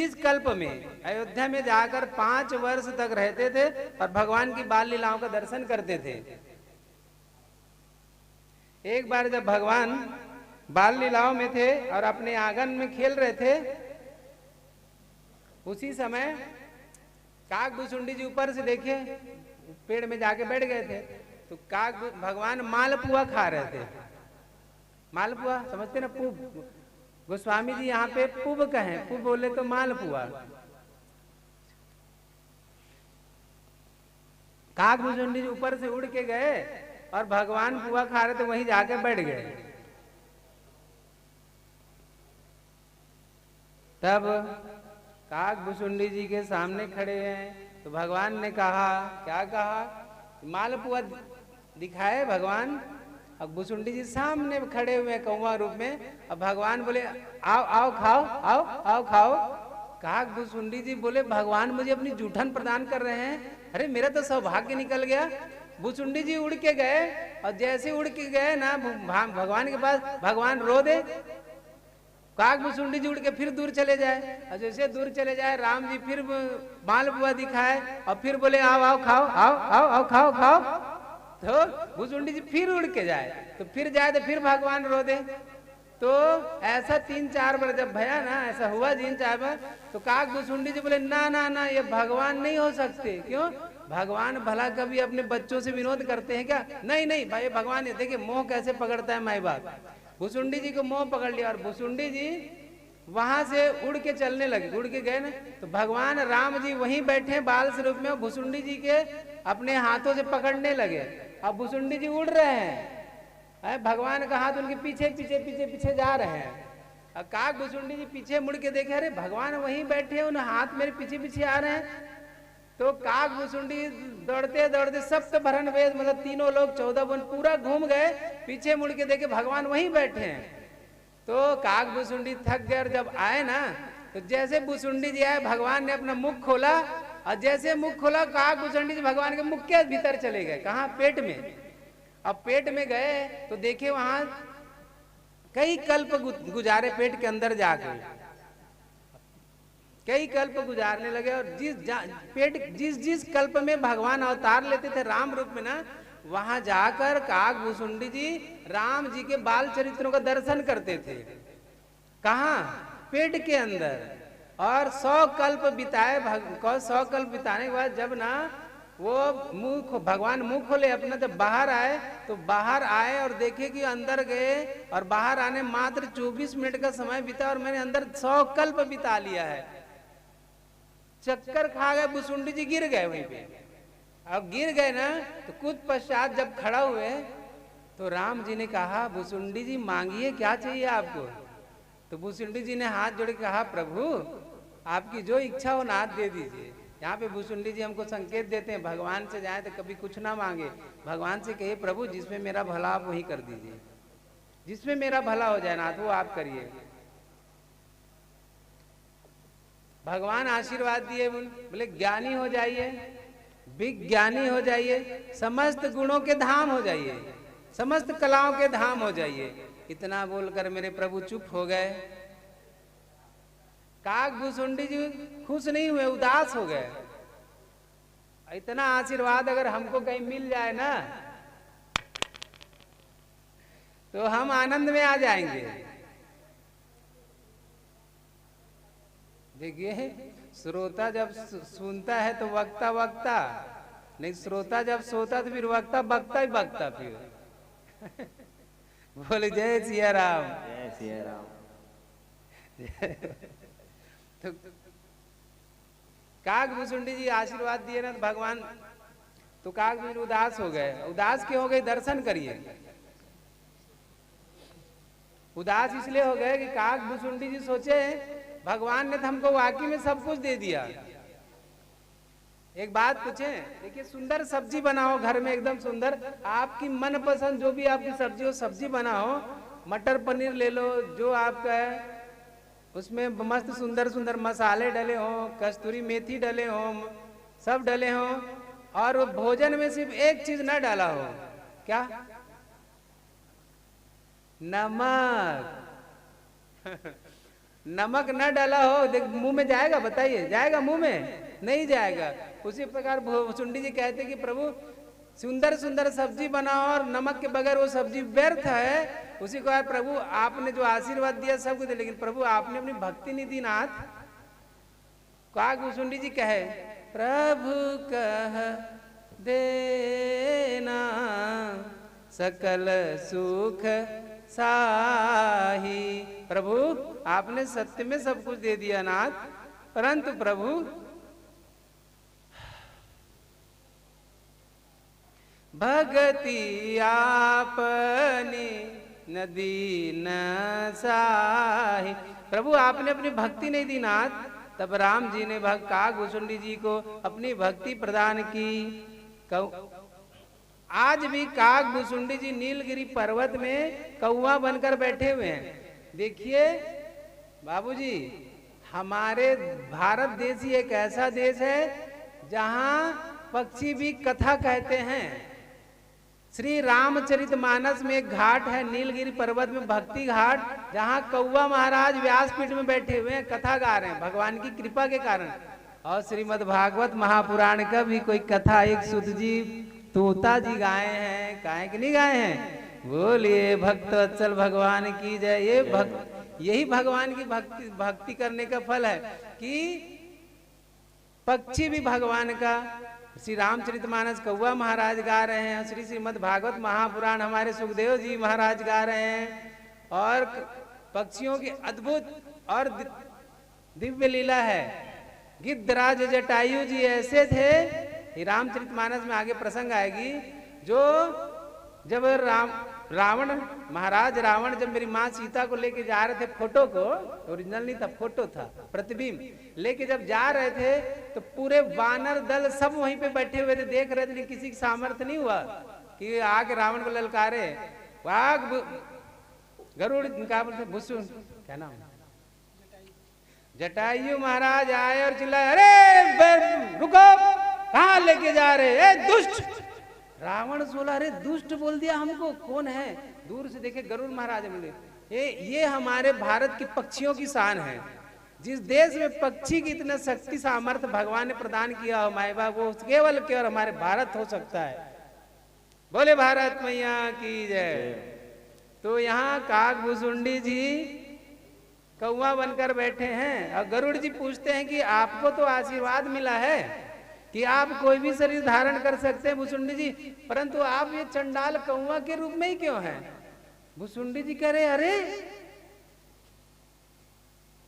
जिस कल्प में अयोध्या में जाकर 5 वर्ष तक रहते थे और भगवान की बाल लीलाओं का दर्शन करते थे। एक बार जब भगवान बाल लीलाओं में थे और अपने आंगन में खेल रहे थे, उसी समय काक भुसुंडी जी ऊपर से देखे, पेड़ में जाके बैठ गए थे। तो काक भगवान मालपुआ खा रहे थे। मालपुआ समझते ना, पुब। गोस्वामी जी यहाँ पे पुब कहें, पुब बोले तो मालपुआ। काक भुसुंडी जी ऊपर से उड़ के गए और भगवान पुआ खा रहे थे, वहीं जाके बैठ गए। तब काक भुसुंडी जी के सामने खड़े हैं तो भगवान ने कहा, क्या कहा? मालपुआ दिखाए भगवान। अब भुसुंडी जी सामने खड़े हुए कौवा रूप में। अब भगवान बोले आओ आओ खाओ, आओ आओ खाओ। काक भुसुंडी जी बोले भगवान मुझे अपनी जूठन प्रदान कर रहे हैं। अरे मेरा तो सौभाग्य निकल गया। भुसुंडी जी उड़ के गए और जैसे उड़ के गए ना भगवान के पास, भगवान रो दे। काक भुसुंडी जी उड़ के फिर दूर चले जाए और जैसे दूर चले जाए राम जी फिर मालपुआ दिखाए और फिर बोले आओ आओ खाओ, आओ आओ आओ खाओ खाओ। तो भुसुंडी जी फिर उड़ के जाए तो फिर जाए तो फिर भगवान रो दे। तो ऐसा 3-4 बार जब भया ना, ऐसा हुआ 3-4 बार, तो काक भुसुंडी जी बोले ना ना ना, ये भगवान नहीं हो सकते। क्यों? भगवान भला कभी अपने बच्चों से विनोद करते हैं क्या? नहीं नहीं भाई, भगवान देखिए मोह कैसे पकड़ता है माई बाप। भुसुंडी जी को मोह पकड़ लिया और भुसुंडी जी वहां से उड़ के चलने लगे। उड़ के गए ना तो भगवान राम जी वहीं बैठे बाल स्वरूप में, भुसुंडी जी के अपने हाथों से पकड़ने लगे। अब भुसुंडी जी उड़ रहे हैं, भगवान का हाथ उनके पीछे पीछे पीछे पीछे जा रहे हैं। अब काक भुसुंडी जी पीछे मुड़ के देखे, अरे भगवान वहीं बैठे हैं, उन हाथ मेरे पीछे पीछे आ रहे हैं। तो काक भुसुंडी दौड़ते दौड़ते सप्त भरण वेद, मतलब तीनों लोग 14 वन पूरा घूम गए। पीछे मुड़ के देखे भगवान वहीं बैठे हैं। तो काक भुसुंडी थक गए और जब आए ना, तो जैसे भुसुंडी जी आए भगवान ने अपना मुख खोला और जैसे मुख खोला काक भुसुंडी जी भगवान के मुख के भीतर चले गए। कहाँ? पेट में। अब पेट में गए तो देखे वहां कई कल्प गुजारे पेट के अंदर जाकर, कई कल्प गुजारने लगे। और जिस कल्प में भगवान अवतार लेते थे राम रूप में ना, वहां जाकर काक भुसुंडी जी राम जी के बाल चरित्रों का दर्शन करते थे। कहाँ? पेट के अंदर। और 100 कल्प बिताए। 100 कल्प बिताने के बाद जब ना वो भगवान मुंह खोले अपना, जब बाहर आए तो बाहर आए और देखे कि अंदर गए और बाहर आने मात्र 24 मिनट का समय बीता और मैंने अंदर 100 कल्प बिता लिया है। चक्कर खा गए, भुसुंडी जी गिर गए वहीं पे। अब गिर गए ना तो कुछ पश्चात जब खड़ा हुए तो राम जी ने कहा, भुसुंडी जी मांगिए क्या चाहिए आपको? तो भुसुंडी जी ने हाथ जोड़ के कहा, प्रभु आपकी जो इच्छा हो नाथ दे दीजिए। यहाँ पे भुसुंडी जी हमको संकेत देते हैं, भगवान से जाए तो कभी कुछ ना मांगे, भगवान से कहिए प्रभु जिसमें मेरा भला आप वही कर दीजिए, जिसमें मेरा भला हो जाए नाथ वो आप करिए। भगवान आशीर्वाद दिए, बोले ज्ञानी हो जाइए, विज्ञानी हो जाइए, समस्त गुणों के धाम हो जाइए, समस्त कलाओं के धाम हो जाइए। इतना बोलकर मेरे प्रभु चुप हो गए। काक भुसुंडी जी खुश नहीं हुए, उदास हो गए। इतना आशीर्वाद अगर हमको कहीं मिल जाए ना तो हम आनंद में आ जाएंगे। देखिए श्रोता जब सुनता है तो वक्ता वक्ता, नहीं श्रोता जब सोता तो फिर वक्ता बकता ही बकता। फिर बोले जय सिया राम, जय सिया राम। तो काक भुसुंडी जी आशीर्वाद दिए ना तो भगवान, तो काक भुसुंडी उदास हो गए। उदास क्यों हो गए? दर्शन करिए। उदास इसलिए हो गए कि काक भुसुंडी जी सोचे भगवान ने तो हमको वाकई में सब कुछ दे दिया। एक बात पूछे, देखिए सुंदर सब्जी बनाओ घर में, एकदम सुंदर, आपकी मनपसंद जो भी आपकी सब्जी हो, सब्जी बनाओ, मटर पनीर ले लो जो आपका है, उसमें मस्त सुंदर सुंदर मसाले डले हों, कस्तूरी मेथी डले हों, सब डले हों, और वो भोजन में सिर्फ एक चीज ना डाला हो, क्या? नमक। नमक न डाला हो देख मुंह में जाएगा? बताइए, जाएगा मुंह में? नहीं जाएगा। उसी प्रकार भुसुंडी जी कहते कि प्रभु सुंदर सुंदर सब्जी बनाओ और नमक के बगैर वो सब्जी व्यर्थ है। उसी को प्रभु आपने जो आशीर्वाद दिया सब कुछ, लेकिन प्रभु आपने अपनी भक्ति नहीं दी नाथ। काग भुसुंडी जी कहे प्रभु कह देना सकल सुख साही। प्रभु आपने सत्य में सब कुछ दे दिया नाथ, परंतु प्रभु भगति आपने नदी न साही। प्रभु आपने अपनी भक्ति नहीं दी नाथ। तब राम जी ने काग भुसुंडी जी को अपनी भक्ति प्रदान की। आज भी काग भुसुंडी जी नीलगिरी पर्वत में कौवा बनकर बैठे हुए हैं। देखिए बाबूजी, हमारे भारत देश ही एक ऐसा देश है जहां पक्षी भी कथा कहते हैं। श्री रामचरितमानस में एक घाट है नीलगिरी पर्वत में, भक्ति घाट, जहां कौवा महाराज व्यासपीठ में बैठे हुए हैं, कथा गा रहे हैं भगवान की कृपा के कारण। और श्रीमद् भागवत महापुराण का भी कोई कथा एक सुध जी तोता जी गाए हैं, गाए कि नहीं गाए हैं? बोलिए भक्त वत्सल भगवान की जय। यही भगवान की भक्ति करने का फल है कि पक्षी भी भगवान का। श्री रामचरितमानस कौवा महाराज गा रहे हैं, श्री श्रीमद् भागवत महापुराण हमारे सुखदेव जी महाराज गा रहे हैं, और पक्षियों की अद्भुत और दिव्य लीला है। गिद्धराज जटायु जी ऐसे थे, रामचरितमानस में आगे प्रसंग आएगी, जो जब रावण महाराज रावण जब मेरी माँ सीता को लेके जा रहे थे, फोटो को, ओरिजिनल नहीं था, फोटो था, प्रतिबिंब लेके जब जा रहे थे तो पूरे वानर दल सब वहीं पे बैठे हुए थे, देख रहे थे, लेकिन किसी की सामर्थ्य नहीं हुआ कि आके रावण को ललकारे। वाघ गरुड़ क्या बोलते, भुसु क्या नाम, जटायु महाराज आए और चिल्लाए, अरे रुको, कहाँ लेके जा रहे दुष्ट। रावण सोला, अरे दुष्ट बोल दिया हमको, कौन है? दूर से देखे गरुड़ महाराज बोले, ये हमारे भारत की पक्षियों की शान है। जिस देश में पक्षी की इतना शक्ति सामर्थ्य भगवान ने प्रदान किया हो माए बाप, वो केवल केवल हमारे भारत हो सकता है। बोले भारत मैया की जय। तो यहाँ काग भुसुंडी जी कौवा बनकर बैठे हैं और गरुड़ जी पूछते हैं कि आपको तो आशीर्वाद मिला है कि आप कोई भी शरीर धारण कर सकते हैं भुसुंडी जी, परंतु आप ये चंडाल कौवा के रूप में ही क्यों हैं? भुसुंडी जी कह रहे, अरे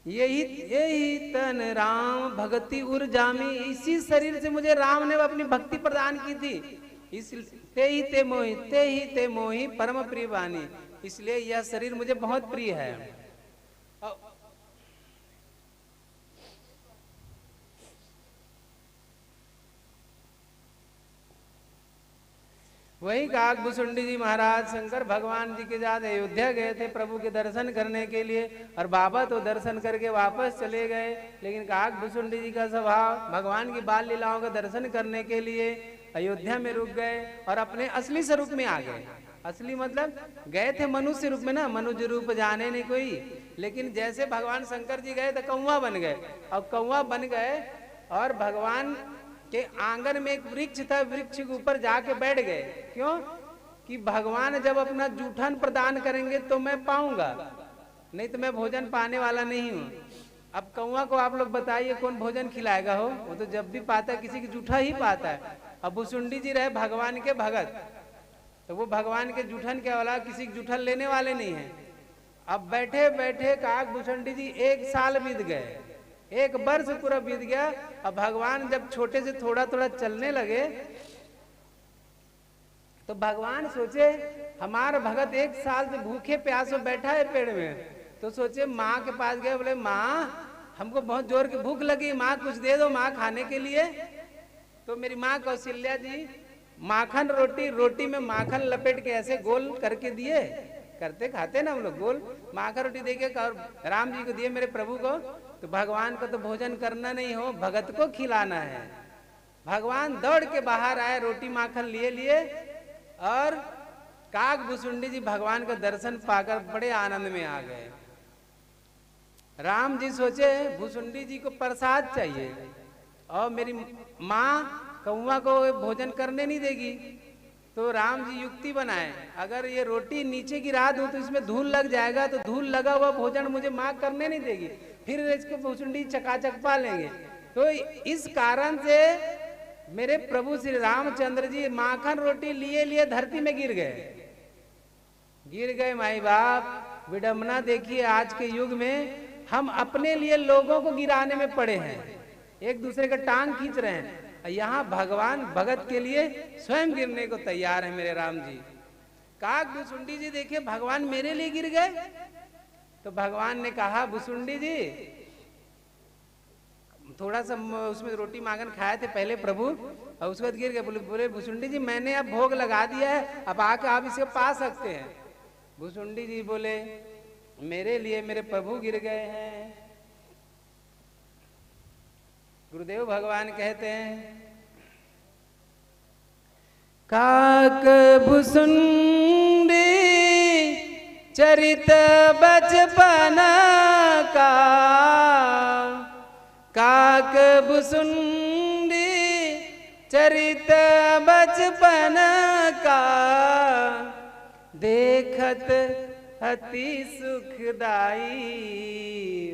यही तन राम भगति उर जामी, इसी शरीर से मुझे राम ने अपनी भक्ति प्रदान की थी, इस ते ही ते मोही परम प्रिय वाणी, इसलिए यह शरीर मुझे बहुत प्रिय है। वही काग भुसुंडी जी महाराज शंकर भगवान जी के साथ अयोध्या गए थे प्रभु के दर्शन करने के लिए, और बाबा तो दर्शन करके वापस चले गए, लेकिन काग भुसुंडी जी का स्वभाव भगवान की बाल लीलाओं का दर्शन करने के लिए अयोध्या में रुक गए और अपने असली स्वरूप में आ गए। असली मतलब गए थे मनुष्य रूप में ना, मनुष्य रूप जाने नहीं कोई, लेकिन जैसे भगवान शंकर जी गए तो कौवा बन गए, और कौवा बन गए और भगवान के आंगन में एक वृक्ष था, वृक्ष के ऊपर जाके बैठ गए। क्यों? कि भगवान जब अपना जूठन प्रदान करेंगे तो मैं पाऊंगा, नहीं तो मैं भोजन पाने वाला नहीं हूँ। अब कौवा को आप लोग बताइए कौन भोजन खिलाएगा हो? वो तो जब भी पाता है किसी की जूठा ही पाता है। अब भुसुंडी जी रहे भगवान के भगत, तो वो भगवान के जूठन के वाला किसी की जूठन लेने वाले नहीं है। अब बैठे बैठे काग भुसुंडी जी 1 साल बीत गए, 1 वर्ष पूरा बीत गया। अब भगवान जब छोटे से थोड़ा थोड़ा चलने लगे तो भगवान सोचे हमारा भगत 1 साल से भूखे प्यासे बैठा है पेड़ में, तो सोचे माँ के पास गए, बोले माँ हमको बहुत जोर की भूख लगी, माँ कुछ दे दो माँ खाने के लिए। तो मेरी माँ कौशल्या जी माखन रोटी में माखन लपेट के ऐसे गोल करके दिए, करते खाते ना हम लोग गोल माखन रोटी देके राम जी को दिए मेरे प्रभु को। तो भगवान को तो भोजन करना नहीं हो, भगत को खिलाना है। भगवान दौड़ के बाहर आए रोटी माखन लिए और काग भुसुंडी जी भगवान का दर्शन पाकर बड़े आनंद में आ गए। राम जी सोचे भुसुंडी जी को प्रसाद चाहिए और मेरी माँ कौवा को भोजन करने नहीं देगी। तो राम जी युक्ति बनाए, अगर ये रोटी नीचे गिरा दूं तो इसमें धूल लग जाएगा, तो धूल लगा हुआ भोजन मुझे माँ करने नहीं देगी, फिर इसको भुसुंडी चकाचक पा लेंगे। तो इस कारण से मेरे प्रभु श्री रामचंद्र जी माखन रोटी लिए लिए धरती में गिर गए। माई बाप, विडंबना देखिए, आज के युग में हम अपने लिए लोगों को गिराने में पड़े हैं, एक दूसरे का टांग खींच रहे हैं। यहाँ भगवान भगत के लिए स्वयं गिरने को तैयार है मेरे राम जी। काक भुसुंडी जी देखिए, भगवान मेरे लिए गिर गए। तो भगवान ने कहा, भुसुंडी जी थोड़ा सा उसमें रोटी मांगन खाए थे पहले प्रभु, और उसके बाद गिर गए। बोले भुसुंडी जी मैंने अब भोग लगा दिया है, अब आके आप इसे पा सकते हैं। भुसुंडी जी बोले, मेरे लिए मेरे प्रभु गिर गए हैं। गुरुदेव भगवान कहते हैं, काक भुसुंडी चरित बचपन का, काक भुसुंडी चरित बचपन का, देखत अति सुखदाई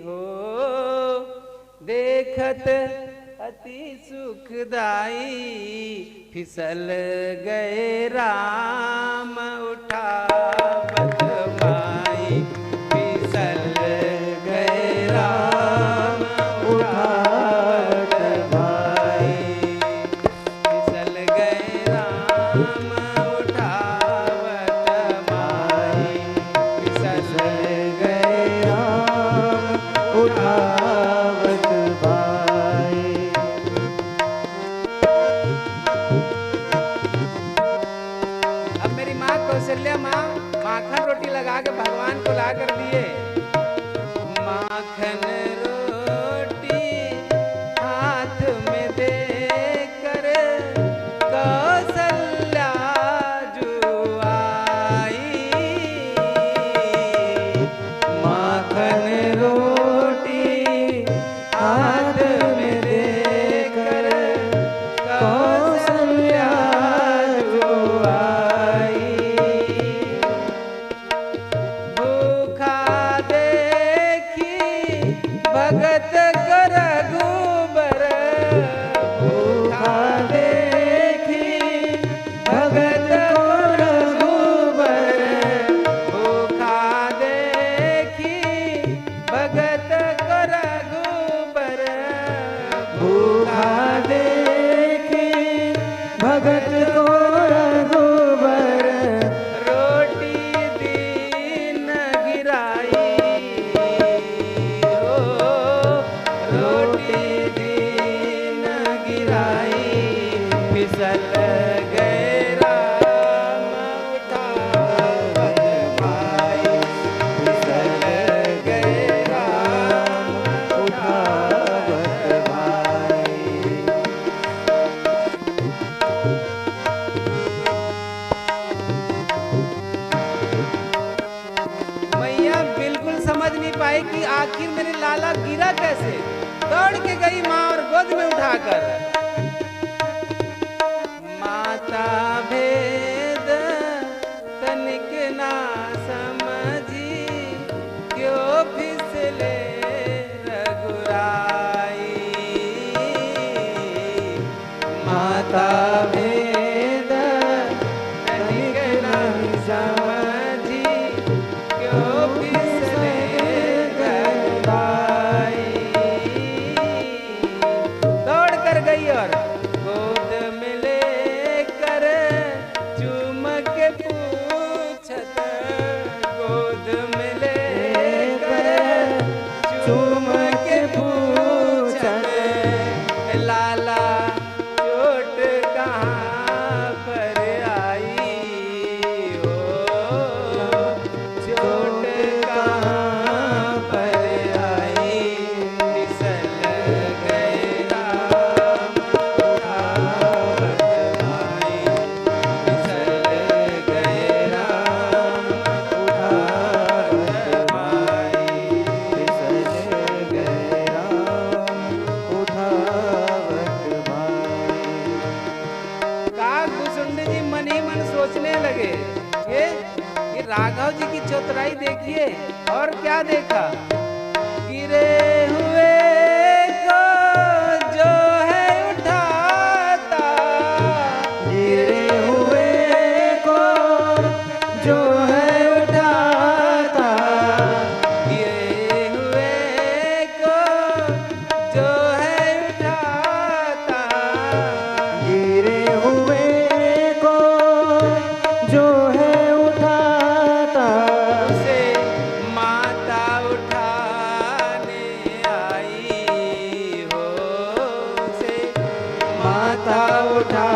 हो, देखत अति सुखदाई। फिसल गए राम उठावत माई, फिसल गए राम उठावत माई, फिसल गए राम उठावत माई, फिसल गए राम उठावत माई। अब मेरी माँ कौशल्या माँ माखन रोटी लगा के भगवान को ला कर दिए। माखन रोटी हाथ में देकर कौशल्या जो आई, माखन रोटी हाथ में देकर कौशल्या जो आई। भूखा देखी भगत को रघुबर, भूखा देखी भगत को रघुबर, भूखा देखी भगत को रघुबर, भूखा देखी भगत को रघुबर, रोटी दीन गिराई हो, रोटी दीन गिराई। फिसल गए राम उठावत माई, फिसल गए राम उठावत माई। मैया बिल्कुल समझ नहीं पाई कि आखिर मेरे लाला गिरा कैसे। दौड़ के गई माँ और गोद में उठाकर, माता भेद तनिक ना समझी, क्यों फिसले रघुराई, माता भेद तनिक ना समझी, क्यों फिसले रघुराई। दौड़ कर गई और गोद में लेकर चूम के पूछत, गोद में लेकर चूम के पूछत, लाला चोट कहाँ और क्या देखा, गिरे हुए को जो है उठाता, गिरे हुए को जो है उठाता, गिरे हुए को जो है उठाता, गिरे हुए को जो है उठाता, उसे माता उठाने आई हो, उसे माता उठा